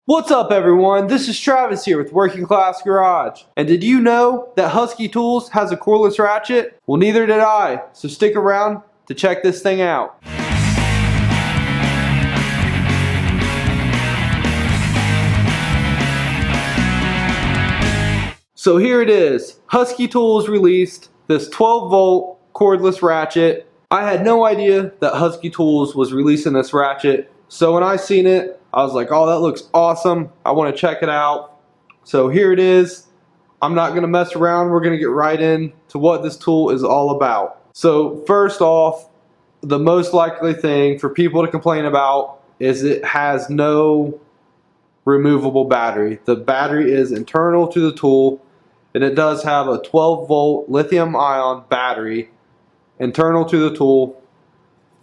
What's up everyone, this is Travis here with Working Class Garage. And did you know that Husky Tools has a cordless ratchet? Well, neither did I, so stick around to check this thing out. So here it is, Husky Tools released this 12 volt cordless ratchet. I had no idea that Husky Tools was releasing this ratchet, so when I seen it, I was like, oh, that looks awesome. I want to check it out. So here it is. I'm not going to mess around. We're going to get right into what this tool is all about. So first off, the most likely thing for people to complain about is it has no removable battery. The battery is internal to the tool, and it does have a 12 volt lithium ion battery internal to the tool,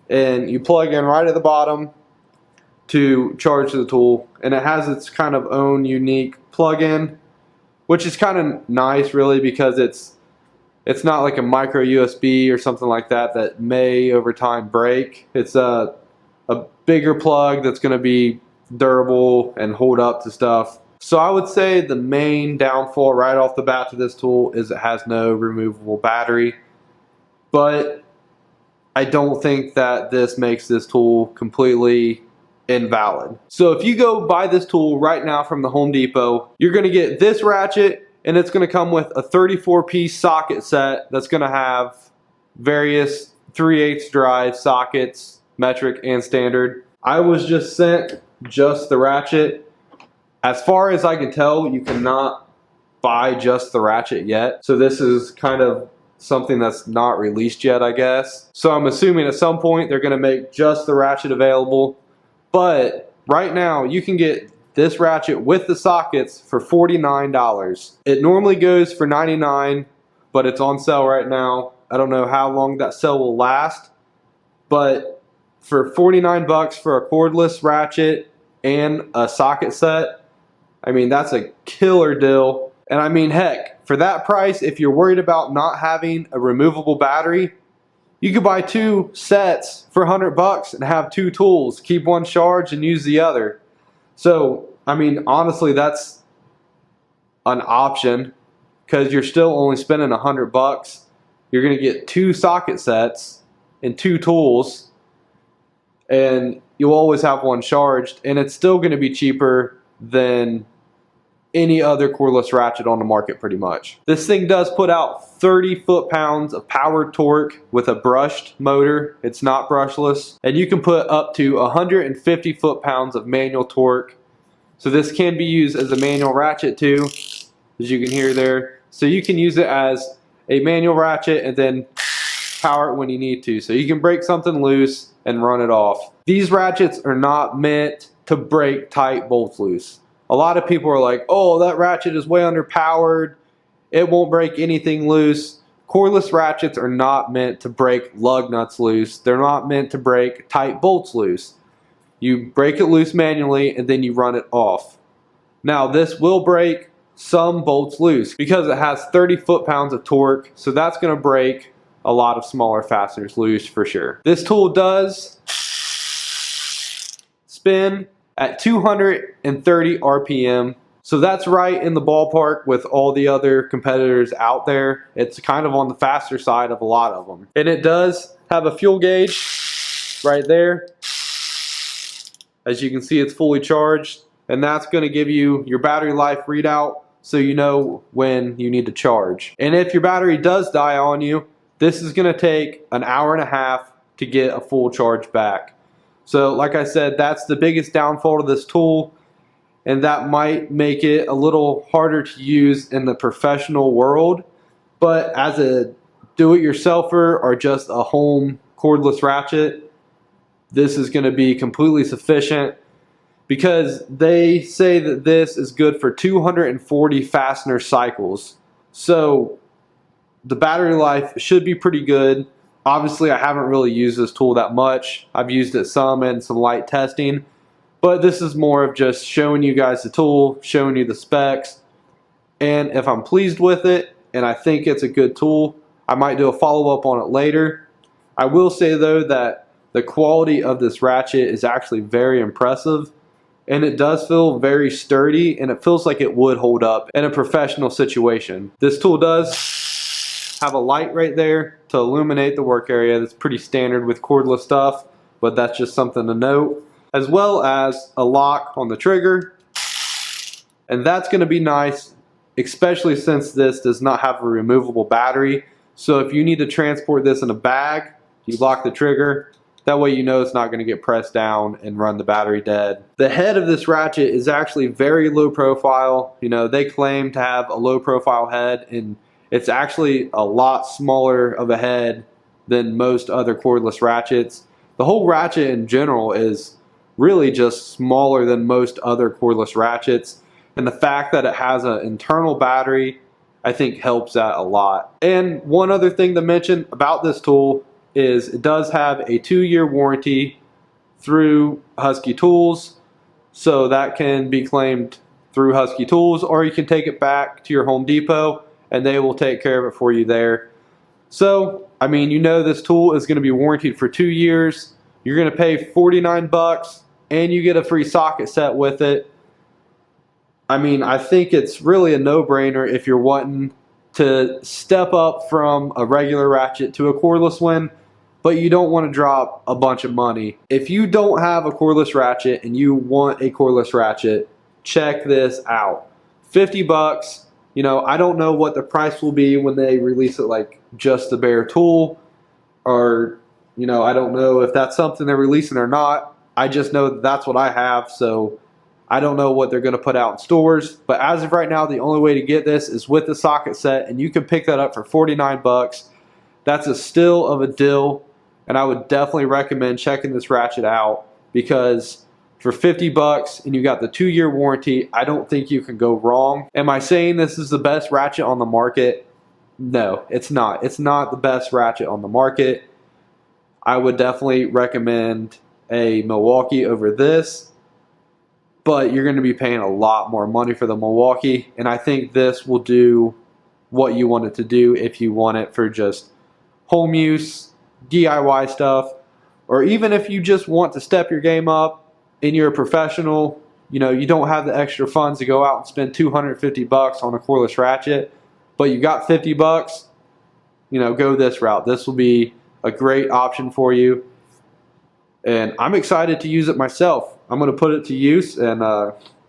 and you plug in right at the bottom to charge the tool, and it has its kind of own unique plug-in, which is kind of nice really, because it's not like a micro USB or something like that that may over time break. It's a bigger plug that's going to be durable and hold up to stuff. So I would say the main downfall right off the bat to this tool is it has no removable battery, but I don't think that this makes this tool completely invalid. So if you go buy this tool right now from the Home Depot, you're going to get this ratchet, and it's going to come with a 34-piece socket set that's going to have various 3/8 drive sockets, metric and standard. I was just sent just the ratchet. As far as I can tell, you cannot buy just the ratchet yet, so this is kind of something that's not released yet, I guess. So I'm assuming at some point they're going to make just the ratchet available. But right now you can get this ratchet with the sockets for $49. It normally goes for $99, but it's on sale right now. I don't know how long that sale will last, but for 49 bucks for a cordless ratchet and a socket set, I mean, that's a killer deal. And I mean, heck, for that price, if you're worried about not having a removable battery, you could buy two sets for 100 bucks and have two tools. Keep one charged and use the other. So, I mean, honestly, that's an option, because you're still only spending 100 bucks. You're going to get two socket sets and two tools, and you'll always have one charged, and it's still going to be cheaper than any other cordless ratchet on the market pretty much. This thing does put out 30 foot-pounds of power torque with a brushed motor. It's not brushless. And you can put up to 150 foot-pounds of manual torque. So this can be used as a manual ratchet too, as you can hear there. So you can use it as a manual ratchet and then power it when you need to. So you can break something loose and run it off. These ratchets are not meant to break tight bolts loose. A lot of people are like, oh, that ratchet is way underpowered. It won't break anything loose. Cordless ratchets are not meant to break lug nuts loose. They're not meant to break tight bolts loose. You break it loose manually and then you run it off. Now, this will break some bolts loose because it has 30 foot-pounds of torque, so that's going to break a lot of smaller fasteners loose for sure. This tool does spin at 230 RPM. So that's right in the ballpark with all the other competitors out there. It's kind of on the faster side of a lot of them. And it does have a fuel gauge right there. As you can see, it's fully charged, and that's going to give you your battery life readout so you know when you need to charge. And if your battery does die on you, this is going to take an hour and a half to get a full charge back. So like I said, that's the biggest downfall to this tool, and that might make it a little harder to use in the professional world. But as a do-it-yourselfer or just a home cordless ratchet, this is going to be completely sufficient, because they say that this is good for 240 fastener cycles. So the battery life should be pretty good. Obviously, I haven't really used this tool that much. I've used it some in some light testing, but this is more of just showing you guys the tool, showing you the specs, and if I'm pleased with it and I think it's a good tool, I might do a follow-up on it later. I will say though that the quality of this ratchet is actually very impressive. and it does feel very sturdy, and it feels like it would hold up in a professional situation. This tool does have a light right there to illuminate the work area. That's pretty standard with cordless stuff, but that's just something to note. As well as a lock on the trigger, and that's going to be nice, especially since this does not have a removable battery. So if you need to transport this in a bag, you lock the trigger. That way you know it's not going to get pressed down and run the battery dead. The head of this ratchet is actually very low profile. You know, they claim to have a low profile head, and it's actually a lot smaller of a head than most other cordless ratchets. The whole ratchet in general is really just smaller than most other cordless ratchets. And the fact that it has an internal battery, I think helps that a lot. And one other thing to mention about this tool is it does have a 2-year warranty through Husky Tools, so that can be claimed through Husky Tools, or you can take it back to your Home Depot and they will take care of it for you there. So, I mean, you know this tool is going to be warranted for 2 years. You're going to pay 49 bucks and you get a free socket set with it. I mean, I think it's really a no-brainer if you're wanting to step up from a regular ratchet to a cordless one, but you don't want to drop a bunch of money. If you don't have a cordless ratchet and you want a cordless ratchet, check this out. 50 bucks. You know, I don't know what the price will be when they release it, like just the bare tool, or, you know, I don't know if that's something they're releasing or not. I just know that that's what I have, so I don't know what they're going to put out in stores. But as of right now, the only way to get this is with the socket set, and you can pick that up for 49 bucks. That's a steal of a deal, and I would definitely recommend checking this ratchet out, because for 50 bucks and you got the 2-year warranty, I don't think you can go wrong. Am I saying this is the best ratchet on the market? No, it's not. It's not the best ratchet on the market. I would definitely recommend a Milwaukee over this, but you're going to be paying a lot more money for the Milwaukee, and I think this will do what you want it to do if you want it for just home use, DIY stuff, or even if you just want to step your game up and you're a professional, you know, you don't have the extra funds to go out and spend 250 bucks on a cordless ratchet, but you got 50 bucks, you know, go this route. This will be a great option for you, and I'm excited to use it myself. I'm going to put it to use, and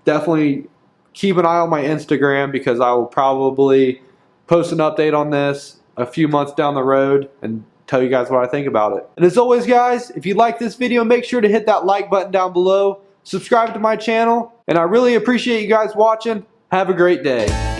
definitely keep an eye on my Instagram, because I will probably post an update on this a few months down the road and tell you guys what I think about it. And as always, guys, if you like this video, make sure to hit that like button down below, subscribe to my channel, and I really appreciate you guys watching. Have a great day.